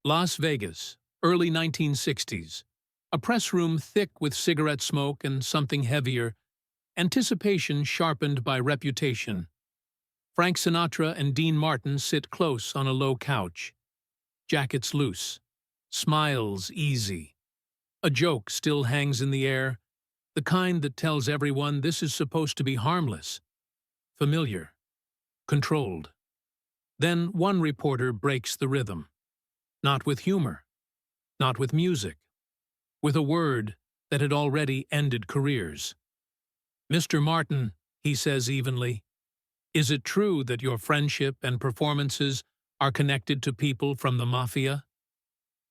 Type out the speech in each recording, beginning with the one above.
Las Vegas, early 1960s. A press room thick with cigarette smoke and something heavier, anticipation sharpened by reputation. Frank Sinatra and Dean Martin sit close on a low couch. Jackets loose. Smiles easy. A joke still hangs in the air, the kind that tells everyone this is supposed to be harmless, familiar, controlled. Then one reporter breaks the rhythm. Not with humor, not with music, with a word that had already ended careers. "Mr. Martin," he says evenly, "is it true that your friendship and performances are connected to people from the Mafia?"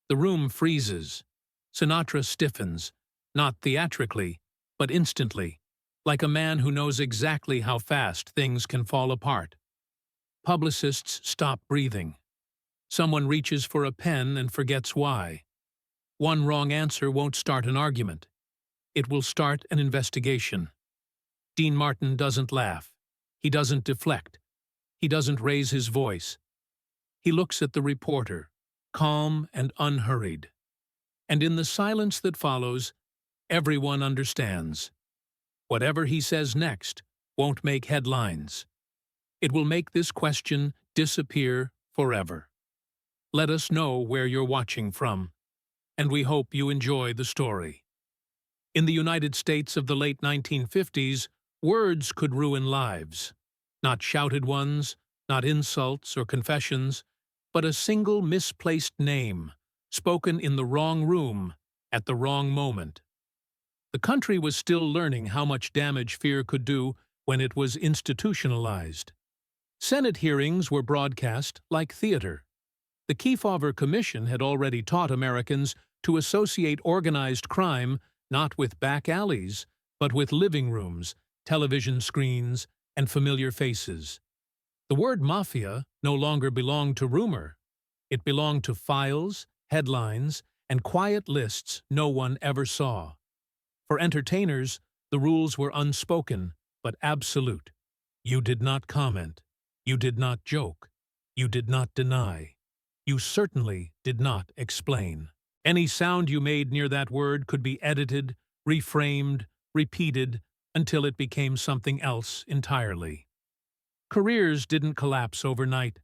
The room freezes. Sinatra stiffens, not theatrically, but instantly, like a man who knows exactly how fast things can fall apart. Publicists stop breathing. Someone reaches for a pen and forgets why. One wrong answer won't start an argument. It will start an investigation. Dean Martin doesn't laugh. He doesn't deflect. He doesn't raise his voice. He looks at the reporter, calm and unhurried. And in the silence that follows, everyone understands. Whatever he says next won't make headlines. It will make this question disappear forever. Let us know where you're watching from, and we hope you enjoy the story. In the United States of the late 1950s, words could ruin lives. Not shouted ones, not insults or confessions, but a single misplaced name, spoken in the wrong room, at the wrong moment. The country was still learning how much damage fear could do when it was institutionalized. Senate hearings were broadcast like theater. The Kefauver Commission had already taught Americans to associate organized crime not with back alleys, but with living rooms, television screens, and familiar faces. The word mafia no longer belonged to rumor. It belonged to files, headlines, and quiet lists no one ever saw. For entertainers, the rules were unspoken, but absolute. You did not comment. You did not joke. You did not deny. You certainly did not explain. Any sound you made near that word could be edited, reframed, repeated, until it became something else entirely. Careers didn't collapse overnight.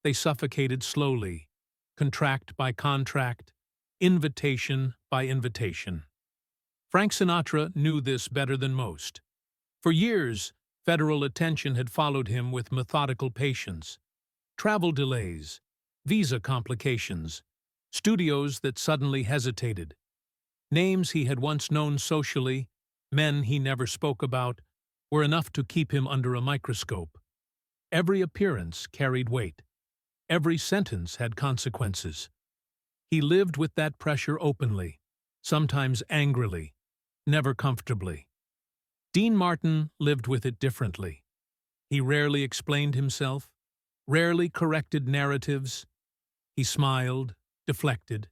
They suffocated slowly, contract by contract, invitation by invitation. Frank Sinatra knew this better than most. For years, federal attention had followed him with methodical patience. Travel delays, visa complications, studios that suddenly hesitated. Names he had once known socially, men he never spoke about, were enough to keep him under a microscope. Every appearance carried weight. Every sentence had consequences. He lived with that pressure openly, sometimes angrily, never comfortably. Dean Martin lived with it differently. He rarely explained himself, rarely corrected narratives. He smiled, deflected,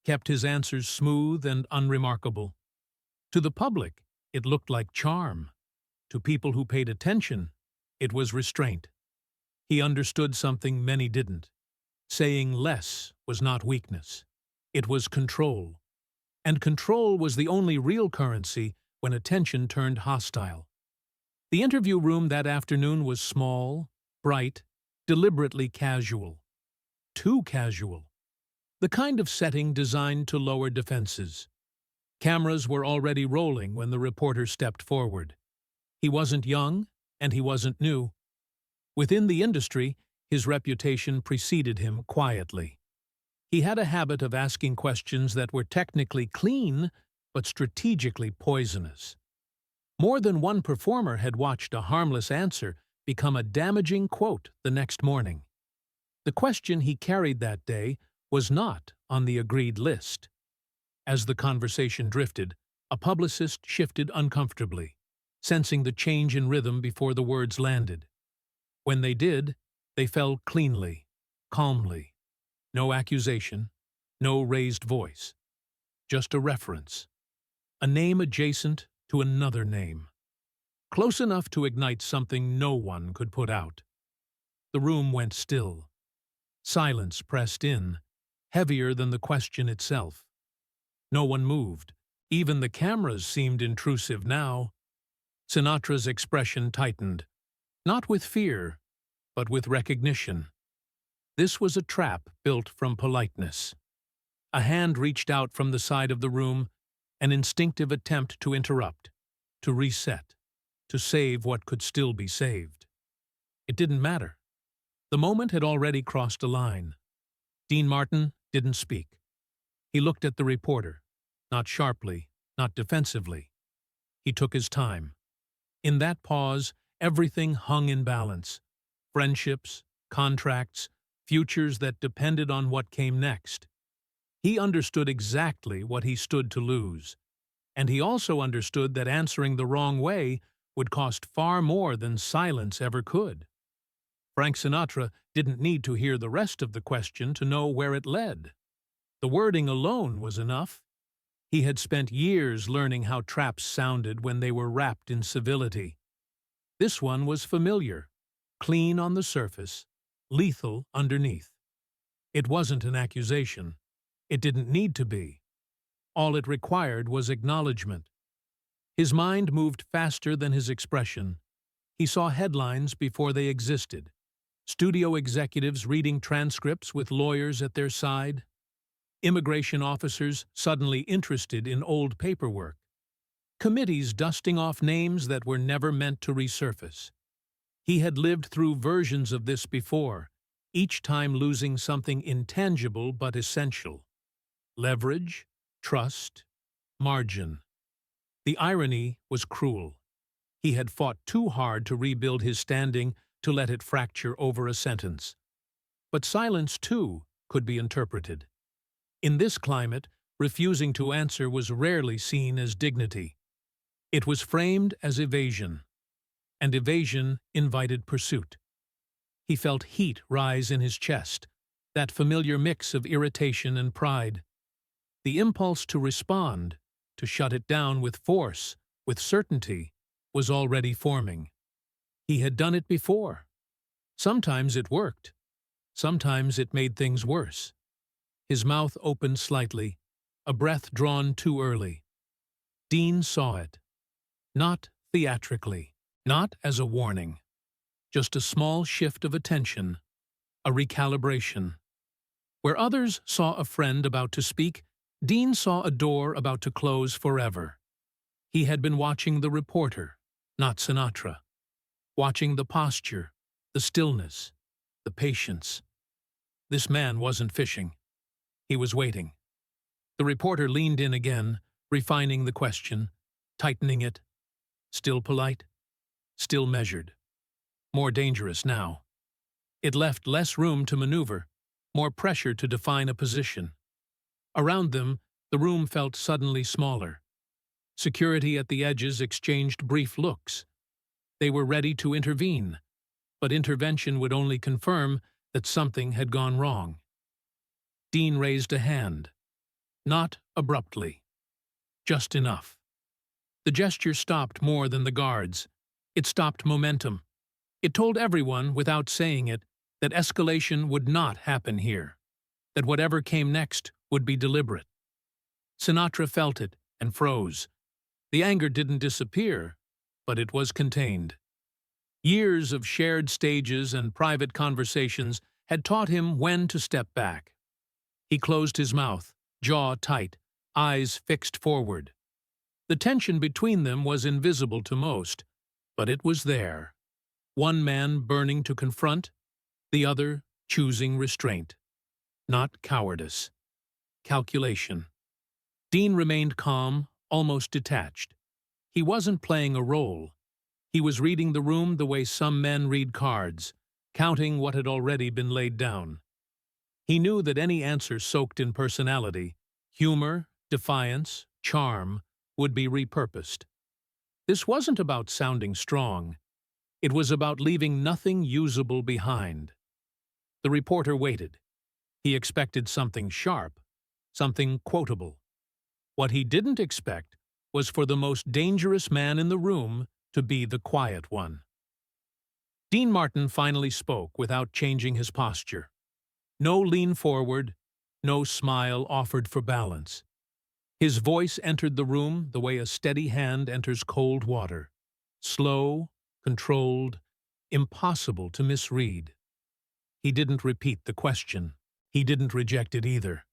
kept his answers smooth and unremarkable. To the public, it looked like charm. To people who paid attention, it was restraint. He understood something many didn't. Saying less was not weakness. It was control. And control was the only real currency when attention turned hostile. The interview room that afternoon was small, bright, deliberately casual. Too casual. The kind of setting designed to lower defenses. Cameras were already rolling when the reporter stepped forward. He wasn't young, and he wasn't new. Within the industry, his reputation preceded him quietly. He had a habit of asking questions that were technically clean, but strategically poisonous. More than one performer had watched a harmless answer become a damaging quote the next morning. The question he carried that day was not on the agreed list. As the conversation drifted, a publicist shifted uncomfortably, sensing the change in rhythm before the words landed. When they did, they fell cleanly, calmly. No accusation, no raised voice. Just a reference. A name adjacent to another name. Close enough to ignite something no one could put out. The room went still. Silence pressed in, heavier than the question itself. No one moved. Even the cameras seemed intrusive now. Sinatra's expression tightened, not with fear, but with recognition. This was a trap built from politeness. A hand reached out from the side of the room, an instinctive attempt to interrupt, to reset, to save what could still be saved. It didn't matter. The moment had already crossed a line. Dean Martin didn't speak. He looked at the reporter, not sharply, not defensively. He took his time. In that pause, everything hung in balance. Friendships, contracts, futures that depended on what came next. He understood exactly what he stood to lose, and he also understood that answering the wrong way would cost far more than silence ever could. Frank Sinatra didn't need to hear the rest of the question to know where it led. The wording alone was enough. He had spent years learning how traps sounded when they were wrapped in civility. This one was familiar, clean on the surface, lethal underneath. It wasn't an accusation. It didn't need to be. All it required was acknowledgement. His mind moved faster than his expression. He saw headlines before they existed. Studio executives reading transcripts with lawyers at their side. Immigration officers suddenly interested in old paperwork. Committees dusting off names that were never meant to resurface. He had lived through versions of this before, each time losing something intangible but essential. Leverage, trust, margin. The irony was cruel. He had fought too hard to rebuild his standing to let it fracture over a sentence. But silence, too, could be interpreted. In this climate, refusing to answer was rarely seen as dignity. It was framed as evasion, and evasion invited pursuit. He felt heat rise in his chest, that familiar mix of irritation and pride. The impulse to respond, to shut it down with force, with certainty, was already forming. He had done it before. Sometimes it worked. Sometimes it made things worse. His mouth opened slightly, a breath drawn too early. Dean saw it. Not theatrically, not as a warning. Just a small shift of attention, a recalibration. Where others saw a friend about to speak, Dean saw a door about to close forever. He had been watching the reporter, not Sinatra. Watching the posture, the stillness, the patience. This man wasn't fishing. He was waiting. The reporter leaned in again, refining the question, tightening it. Still polite, still measured. More dangerous now. It left less room to maneuver, more pressure to define a position. Around them, the room felt suddenly smaller. Security at the edges exchanged brief looks. They were ready to intervene, but intervention would only confirm that something had gone wrong. Dean raised a hand. Not abruptly. Just enough. The gesture stopped more than the guards. It stopped momentum. It told everyone, without saying it, that escalation would not happen here, that whatever came next would be deliberate. Sinatra felt it and froze. The anger didn't disappear, but it was contained. Years of shared stages and private conversations had taught him when to step back. He closed his mouth, jaw tight, eyes fixed forward. The tension between them was invisible to most, but it was there. One man burning to confront, the other choosing restraint. Not cowardice. Calculation. Dean remained calm, almost detached. He wasn't playing a role. He was reading the room the way some men read cards, counting what had already been laid down. He knew that any answer soaked in personality, humor, defiance, charm, would be repurposed. This wasn't about sounding strong. It was about leaving nothing usable behind. The reporter waited. He expected something sharp, something quotable. What he didn't expect was for the most dangerous man in the room to be the quiet one. Dean Martin finally spoke without changing his posture. No lean forward, No smile offered for balance. His voice entered the room the way a steady hand enters cold water. Slow, controlled, impossible to misread. He didn't repeat the question. He didn't reject it either.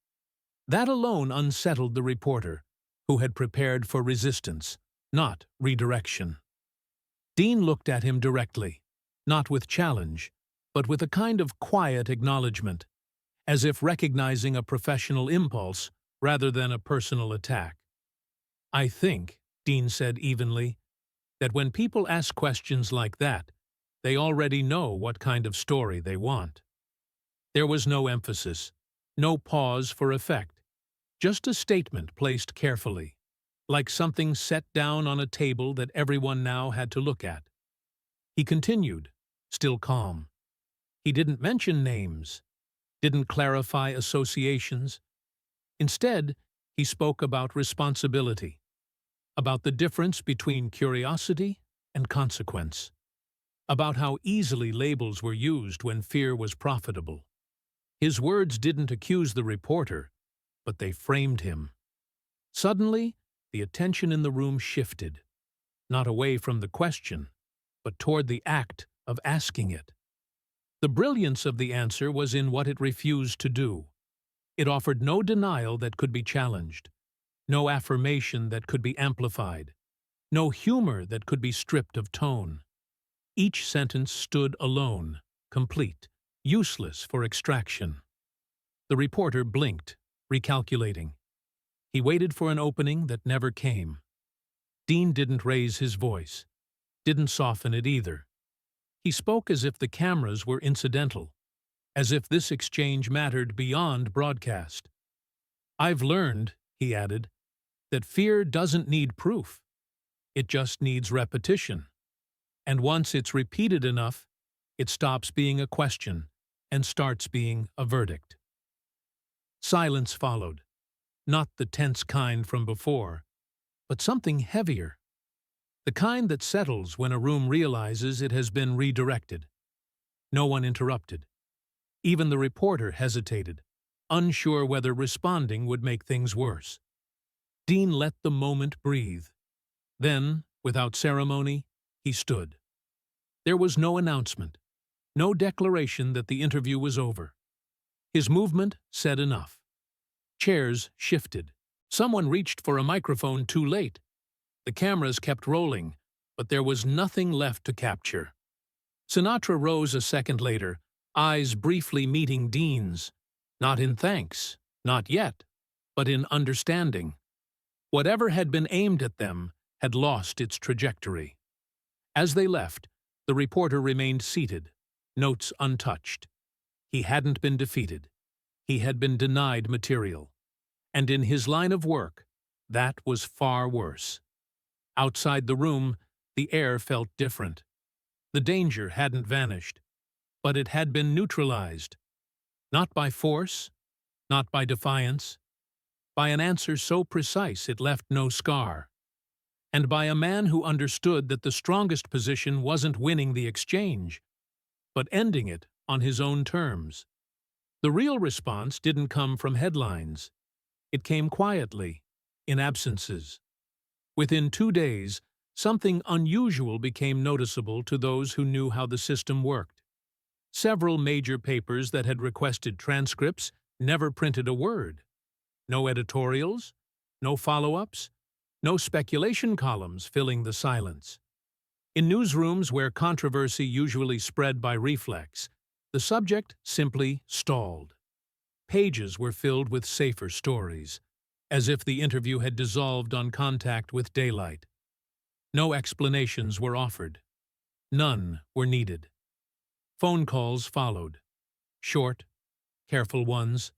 That alone unsettled the reporter, who had prepared for resistance, not redirection. Dean looked at him directly, not with challenge, but with a kind of quiet acknowledgement, as if recognizing a professional impulse rather than a personal attack. "I think," Dean said evenly, "that when people ask questions like that, they already know what kind of story they want." There was no emphasis, no pause for effect, just a statement placed carefully, like something set down on a table that everyone now had to look at. He continued, still calm. He didn't mention names, didn't clarify associations. Instead, he spoke about responsibility, about the difference between curiosity and consequence, about how easily labels were used when fear was profitable. His words didn't accuse the reporter, but they framed him. Suddenly, the attention in the room shifted, not away from the question, but toward the act of asking it. The brilliance of the answer was in what it refused to do. It offered no denial that could be challenged, no affirmation that could be amplified, no humor that could be stripped of tone. Each sentence stood alone, complete, useless for extraction. The reporter blinked, recalculating. He waited for an opening that never came. Dean didn't raise his voice, didn't soften it either. He spoke as if the cameras were incidental, as if this exchange mattered beyond broadcast. "I've learned," he added, "that fear doesn't need proof. It just needs repetition. And once it's repeated enough, it stops being a question and starts being a verdict." Silence followed, not the tense kind from before, but something heavier. The kind that settles when a room realizes it has been redirected. No one interrupted. Even the reporter hesitated, unsure whether responding would make things worse. Dean let the moment breathe. Then, without ceremony, he stood. There was no announcement, no declaration that the interview was over. His movement said enough. Chairs shifted. Someone reached for a microphone too late. The cameras kept rolling, but there was nothing left to capture. Sinatra rose a second later, eyes briefly meeting Dean's. Not in thanks, not yet, but in understanding. Whatever had been aimed at them had lost its trajectory. As they left, the reporter remained seated, notes untouched. He hadn't been defeated. He had been denied material. And in his line of work, that was far worse. Outside the room, the air felt different. The danger hadn't vanished, but it had been neutralized. Not by force, not by defiance, by an answer so precise it left no scar, and by a man who understood that the strongest position wasn't winning the exchange, but ending it on his own terms. The real response didn't come from headlines. It came quietly, in absences. Within 2 days, something unusual became noticeable to those who knew how the system worked. Several major papers that had requested transcripts never printed a word. No editorials, no follow-ups, no speculation columns filling the silence. In newsrooms where controversy usually spread by reflex, the subject simply stalled. Pages were filled with safer stories, as if the interview had dissolved on contact with daylight. No explanations were offered. None were needed. Phone calls followed. Short, careful ones.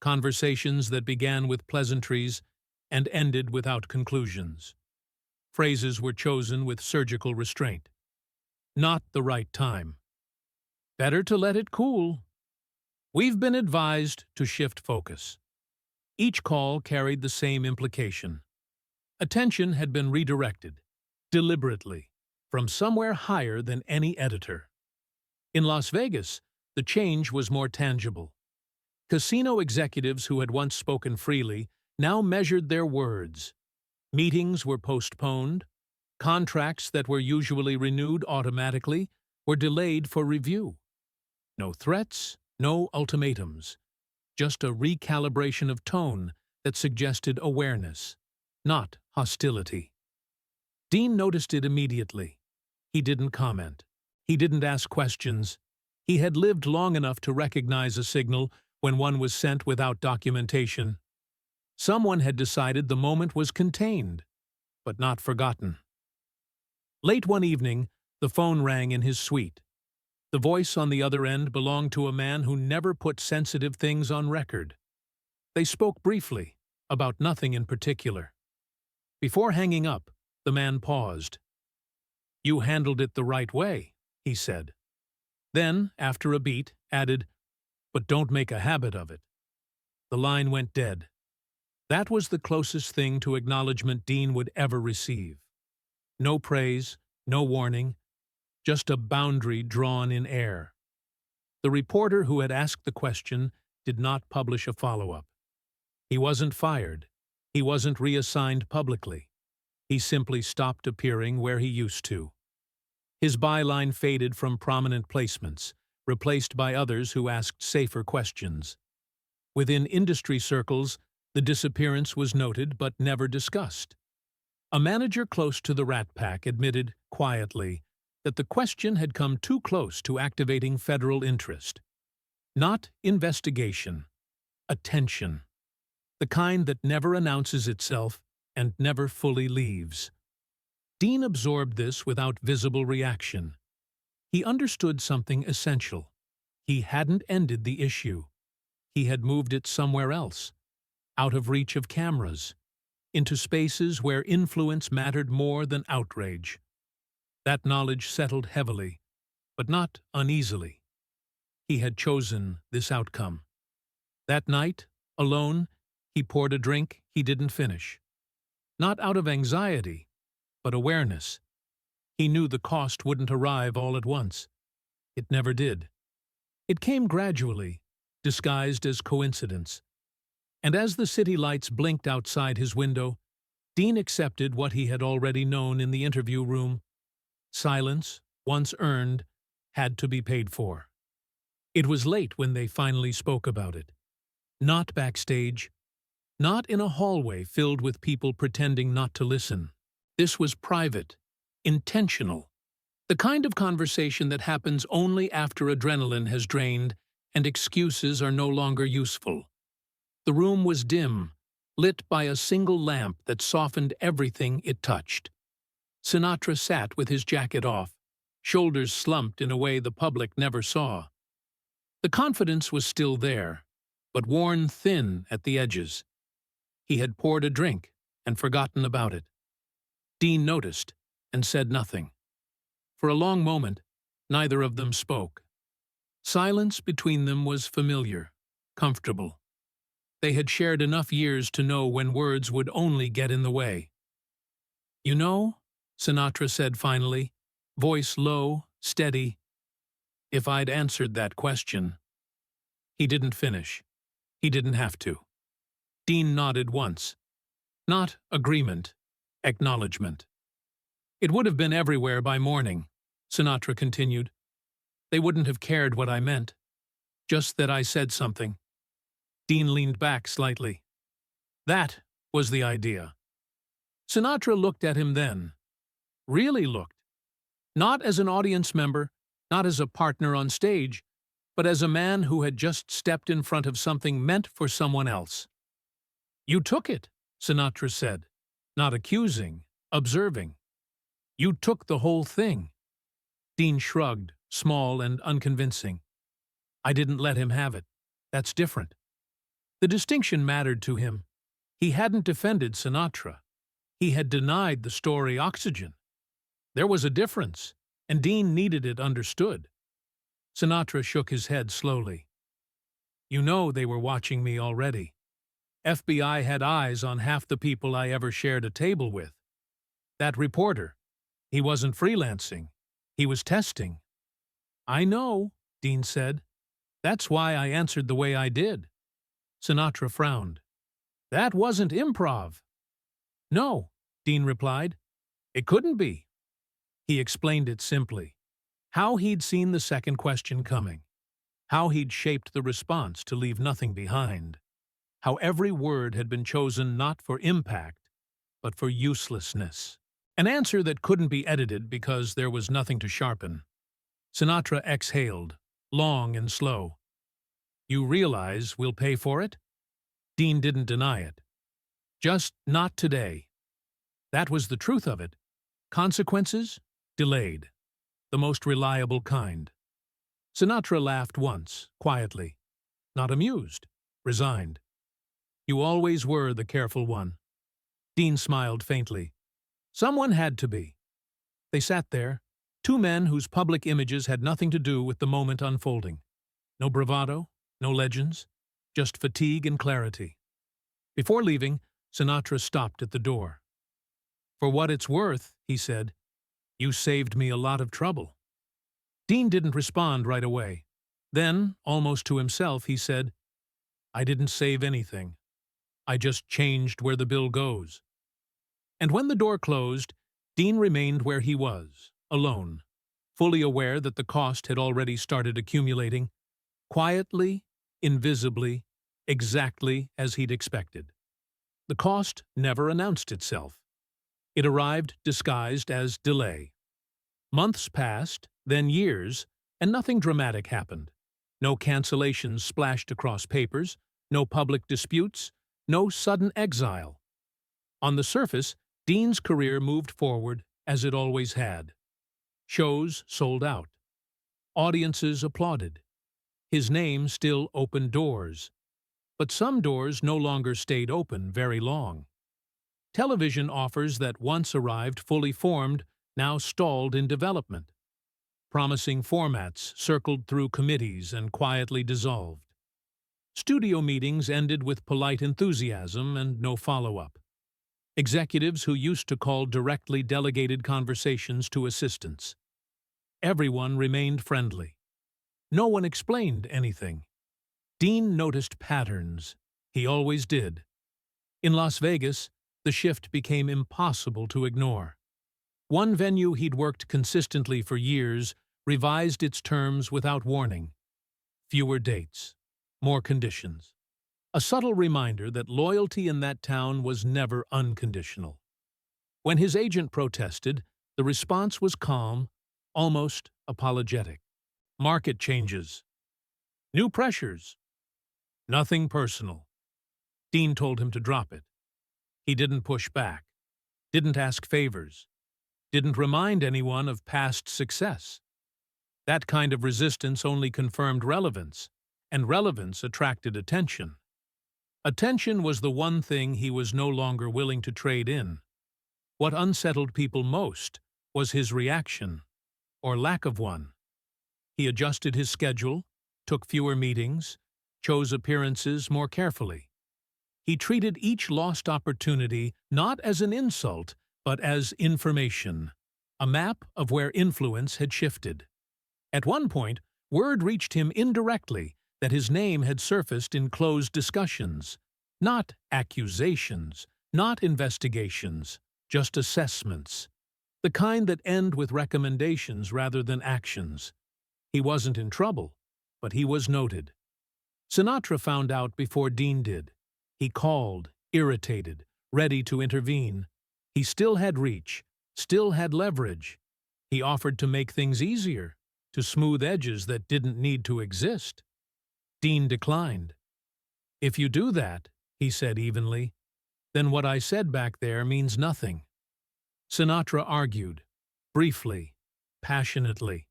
Conversations that began with pleasantries and ended without conclusions. Phrases were chosen with surgical restraint. Not the right time. Better to let it cool. We've been advised to shift focus. Each call carried the same implication. Attention had been redirected, deliberately, from somewhere higher than any editor. In Las Vegas, the change was more tangible. Casino executives who had once spoken freely now measured their words. Meetings were postponed. Contracts that were usually renewed automatically were delayed for review. No threats, no ultimatums, just a recalibration of tone that suggested awareness, not hostility. Dean noticed it immediately. He didn't comment. He didn't ask questions. He had lived long enough to recognize a signal when one was sent without documentation. Someone had decided the moment was contained, but not forgotten. Late one evening, the phone rang in his suite. The voice on the other end belonged to a man who never put sensitive things on record. They spoke briefly, about nothing in particular. Before hanging up, the man paused. "You handled it the right way," he said. Then, after a beat, added, "But don't make a habit of it." The line went dead. That was the closest thing to acknowledgement Dean would ever receive. No praise, no warning, just a boundary drawn in air. The reporter who had asked the question did not publish a follow-up. He wasn't fired. He wasn't reassigned publicly. He simply stopped appearing where he used to. His byline faded from prominent placements, replaced by others who asked safer questions. Within industry circles, the disappearance was noted but never discussed. A manager close to the Rat Pack admitted, quietly, that the question had come too close to activating federal interest. Not investigation, attention. The kind that never announces itself and never fully leaves. Dean absorbed this without visible reaction. He understood something essential. He hadn't ended the issue. He had moved it somewhere else, out of reach of cameras, into spaces where influence mattered more than outrage. That knowledge settled heavily, but not uneasily. He had chosen this outcome. That night, alone, he poured a drink he didn't finish. Not out of anxiety, but awareness. He knew the cost wouldn't arrive all at once. It never did. It came gradually, disguised as coincidence. And as the city lights blinked outside his window, Dean accepted what he had already known in the interview room. Silence, once earned, had to be paid for. It was late when they finally spoke about it. Not backstage, not in a hallway filled with people pretending not to listen. This was private, intentional, the kind of conversation that happens only after adrenaline has drained and excuses are no longer useful. The room was dim, lit by a single lamp that softened everything it touched. Sinatra sat with his jacket off, shoulders slumped in a way the public never saw. The confidence was still there, but worn thin at the edges. He had poured a drink and forgotten about it. Dean noticed and said nothing. For a long moment, neither of them spoke. Silence between them was familiar, comfortable. They had shared enough years to know when words would only get in the way. "You know," Sinatra said finally, voice low, steady, "if I'd answered that question." He didn't finish. He didn't have to. Dean nodded once. Not agreement, acknowledgement. "It would have been everywhere by morning," Sinatra continued. "They wouldn't have cared what I meant. Just that I said something." Dean leaned back slightly. That was the idea. Sinatra looked at him then. Really looked. Not as an audience member, not as a partner on stage, but as a man who had just stepped in front of something meant for someone else. "You took it," Sinatra said, not accusing, observing. "You took the whole thing." Dean shrugged, small and unconvincing. "I didn't let him have it. That's different." The distinction mattered to him. He hadn't defended Sinatra. He had denied the story oxygen. There was a difference, and Dean needed it understood. Sinatra shook his head slowly. "You know they were watching me already. FBI had eyes on half the people I ever shared a table with. That reporter, he wasn't freelancing. He was testing." "I know," Dean said. "That's why I answered the way I did." Sinatra frowned. That wasn't improv. No, Dean replied. It couldn't be. He explained it simply. How he'd seen the second question coming. How he'd shaped the response to leave nothing behind. How every word had been chosen not for impact, but for uselessness. An answer that couldn't be edited because there was nothing to sharpen. Sinatra exhaled, long and slow. You realize we'll pay for it? Dean didn't deny it. Just not today. That was the truth of it. Consequences? Delayed. The most reliable kind. Sinatra laughed once, quietly. Not amused, resigned. You always were the careful one. Dean smiled faintly. Someone had to be. They sat there, two men whose public images had nothing to do with the moment unfolding. No bravado, no legends, just fatigue and clarity. Before leaving, Sinatra stopped at the door. For what it's worth, he said, you saved me a lot of trouble. Dean didn't respond right away. Then, almost to himself, he said, I didn't save anything. I just changed where the bill goes. And when the door closed, Dean remained where he was, alone, fully aware that the cost had already started accumulating, quietly, invisibly, exactly as he'd expected. The cost never announced itself. It arrived disguised as delay. Months passed, then years, and nothing dramatic happened. No cancellations splashed across papers, no public disputes, no sudden exile. On the surface, Dean's career moved forward as it always had. Shows sold out. Audiences applauded. His name still opened doors. But some doors no longer stayed open very long. Television offers that once arrived fully formed now stalled in development. Promising formats circled through committees and quietly dissolved. Studio meetings ended with polite enthusiasm and no follow-up. Executives who used to call directly delegated conversations to assistants. Everyone remained friendly. No one explained anything. Dean noticed patterns. He always did. In Las Vegas, the shift became impossible to ignore. One venue he'd worked consistently for years revised its terms without warning. Fewer dates, more conditions. A subtle reminder that loyalty in that town was never unconditional. When his agent protested, the response was calm, almost apologetic. Market changes. New pressures. Nothing personal. Dean told him to drop it. He didn't push back, didn't ask favors, didn't remind anyone of past success. That kind of resistance only confirmed relevance, and relevance attracted attention. Attention was the one thing he was no longer willing to trade in. What unsettled people most was his reaction, or lack of one. He adjusted his schedule, took fewer meetings, chose appearances more carefully. He treated each lost opportunity not as an insult, but as information, a map of where influence had shifted. At one point, word reached him indirectly that his name had surfaced in closed discussions. Not accusations, not investigations, just assessments. The kind that end with recommendations rather than actions. He wasn't in trouble, but he was noted. Sinatra found out before Dean did. He called, irritated, ready to intervene. He still had reach, still had leverage. He offered to make things easier, to smooth edges that didn't need to exist. Dean declined. If you do that, he said evenly, then what I said back there means nothing. Sinatra argued, briefly, passionately.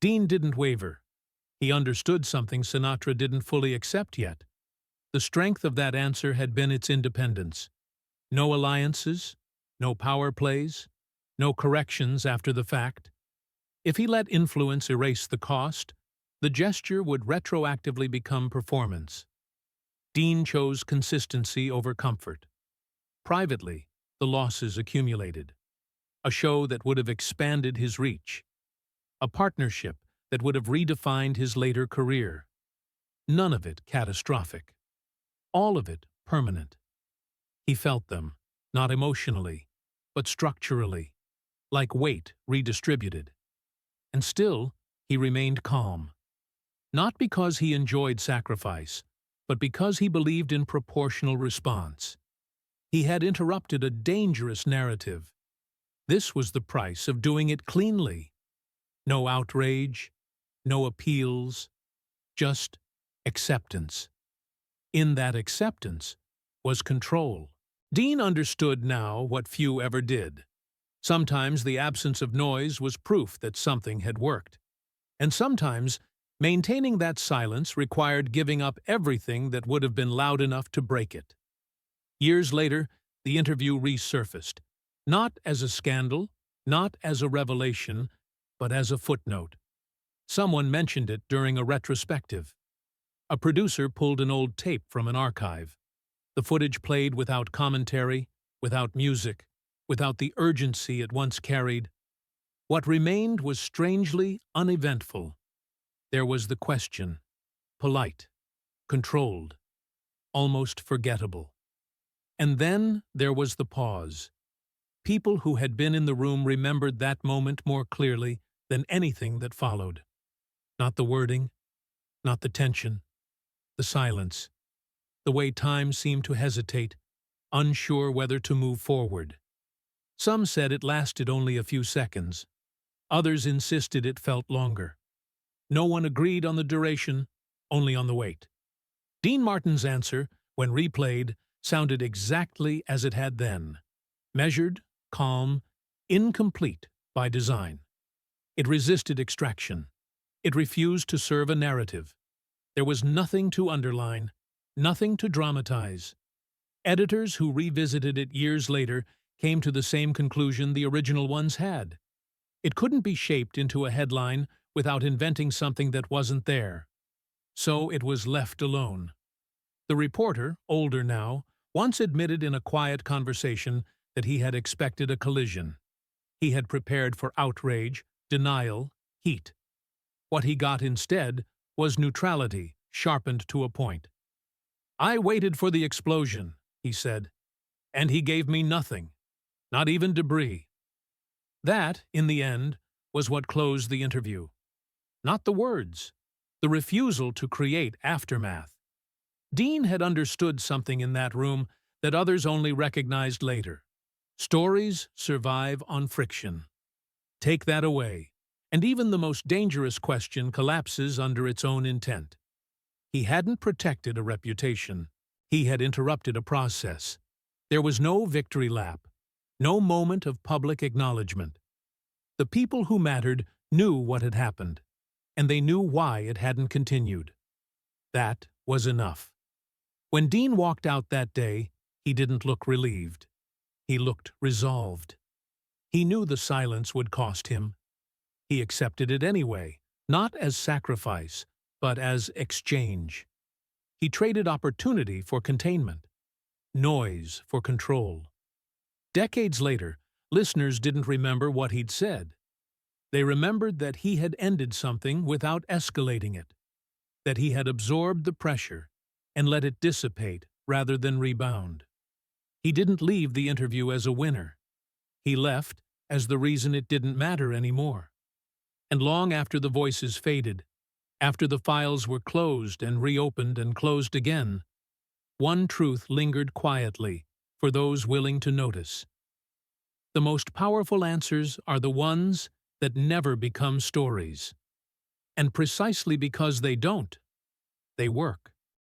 Dean didn't waver. He understood something Sinatra didn't fully accept yet. The strength of that answer had been its independence. No alliances, no power plays, no corrections after the fact. If he let influence erase the cost, the gesture would retroactively become performance. Dean chose consistency over comfort. Privately, the losses accumulated. A show that would have expanded his reach. A partnership that would have redefined his later career. None of it catastrophic. all of it permanent. He felt them, not emotionally, but structurally, like weight redistributed. And still, he remained calm. Not because he enjoyed sacrifice, but because he believed in proportional response. He had interrupted a dangerous narrative. This was the price of doing it cleanly. No outrage, no appeals, just acceptance. In that acceptance was control. Dean understood now what few ever did. Sometimes the absence of noise was proof that something had worked. And sometimes maintaining that silence required giving up everything that would have been loud enough to break it. Years later, the interview resurfaced, not as a scandal, not as a revelation, but as a footnote. Someone mentioned it during a retrospective. A producer pulled an old tape from an archive. The footage played without commentary, without music, without the urgency it once carried. What remained was strangely uneventful. There was the question, polite, controlled, almost forgettable. And then there was the pause. People who had been in the room remembered that moment more clearly than anything that followed. Not the wording, not the tension, the silence, the way time seemed to hesitate, unsure whether to move forward. Some said it lasted only a few seconds. Others insisted it felt longer. No one agreed on the duration, only on the wait. Dean Martin's answer, when replayed, sounded exactly as it had then. Measured, calm, incomplete by design. It resisted extraction. It refused to serve a narrative. There was nothing to underline, nothing to dramatize. Editors who revisited it years later came to the same conclusion the original ones had. It couldn't be shaped into a headline without inventing something that wasn't there. So it was left alone. The reporter, older now, once admitted in a quiet conversation that he had expected a collision. He had prepared for outrage, denial, heat. What he got instead was neutrality, sharpened to a point. "I waited for the explosion," he said, "and he gave me nothing, not even debris." That, in the end, was what closed the interview. Not the words, the refusal to create aftermath. Dean had understood something in that room that others only recognized later. Stories survive on friction. Take that away, and even the most dangerous question collapses under its own intent. He hadn't protected a reputation. He had interrupted a process. There was no victory lap, no moment of public acknowledgement. The people who mattered knew what had happened, and they knew why it hadn't continued. That was enough. When Dean walked out that day, he didn't look relieved. He looked resolved. He knew the silence would cost him. He accepted it anyway, not as sacrifice, but as exchange. He traded opportunity for containment, noise for control. Decades later, listeners didn't remember what he'd said. They remembered that he had ended something without escalating it, that he had absorbed the pressure and let it dissipate rather than rebound. He didn't leave the interview as a winner. He left as the reason it didn't matter anymore. And long after the voices faded, after the files were closed and reopened and closed again, one truth lingered quietly for those willing to notice. The most powerful answers are the ones that never become stories. And precisely because they don't, they work.